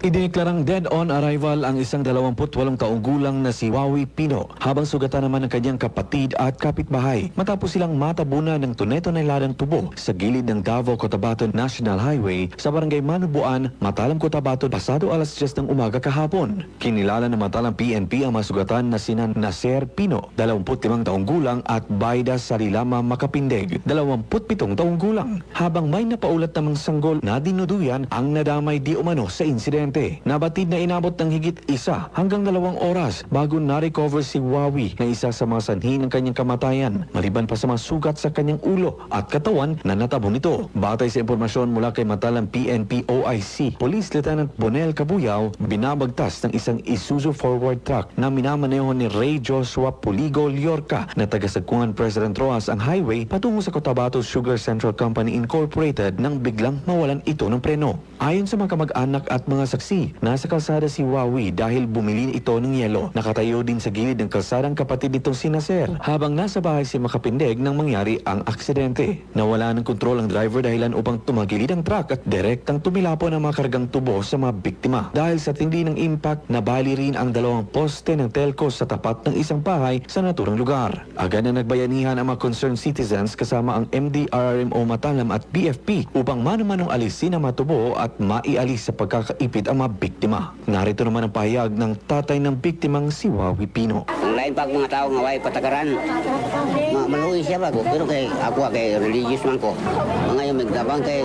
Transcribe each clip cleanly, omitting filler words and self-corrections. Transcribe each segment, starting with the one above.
Idineklarang dead on arrival ang isang 28 taong gulang na si Wawi Pino habang sugatan naman ng kanyang kapatid at kapitbahay matapos silang matabunan ng tunay-tunay-ladang tubo sa gilid ng Davao-Cotabato National Highway sa barangay Manubuan, Matalam, Cotabato pasado alas 10 ng umaga kahapon. Kinilala ng Matalam PNP ang masugatan na sina Naser Pino, 25 taong gulang at Baida Sarilama Makapindeg, 27 taong gulang. Habang may napaulat namang sanggol na dinuduyan ang nadamay di umano sa insidente. Nabatid na inabot ng higit 1 hanggang 2 oras bago na-recover si Wawi na isa sa mga sanhi ng kanyang kamatayan, maliban pa sa mga sugat sa kanyang ulo at katawan na natabo nito. Batay sa impormasyon mula kay Matalam PNP OIC, Police Lieutenant Bonel Cabuyao, binabagtas ng isang Isuzu forward truck na minamaneho ni Ray Joshua Puligo Liorca na taga-Sagkungan President Roas ang highway patungo sa Cotabato Sugar Central Company Incorporated nang biglang mawalan ito ng preno. Ayon sa mga kamag-anak at mga saksi, nasa kalsada si Wawi dahil bumili ito ng yelo. Nakatayo din sa gilid ng kalsadang kapatid nitong si Naser habang nasa bahay si Makapindeg nang mangyari ang aksidente. Nawala ng kontrol ang driver dahilan upang tumagilid ang truck at direktang tumilapon ang mga kargang tubo sa mga biktima. Dahil sa tindi ng impact, nabali rin ang 2 poste ng telco sa tapat ng isang bahay sa naturang lugar. Agad na nagbayanihan ang mga concerned citizens kasama ang MDRRMO Matalam at BFP upang mano-manong alisin ang mga tubo at maialis sa pagkakaipit ang mga biktima. Narito naman ang pahayag ng tatay ng biktimang si Wawi Pino. Ang lain pag mga tao nga way patakaran, maluwi siya ba? Pero kay ako kay religious man ko. Mga yung magdabang kay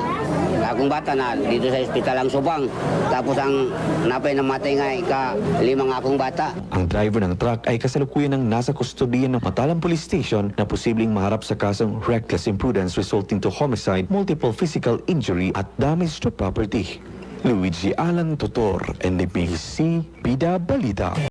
akong bata na dito sa ospital ang subang. Tapos ang napay namatay nga 5 akong bata. Ang driver ng truck ay kasalukuyan ng nasa kustodiyan ng Matalam Police Station na posibleng maharap sa kasong reckless imprudence resulting to homicide, multiple physical injury at damage to property. Luigi Alan Tutor, NDPC, Bida Balita.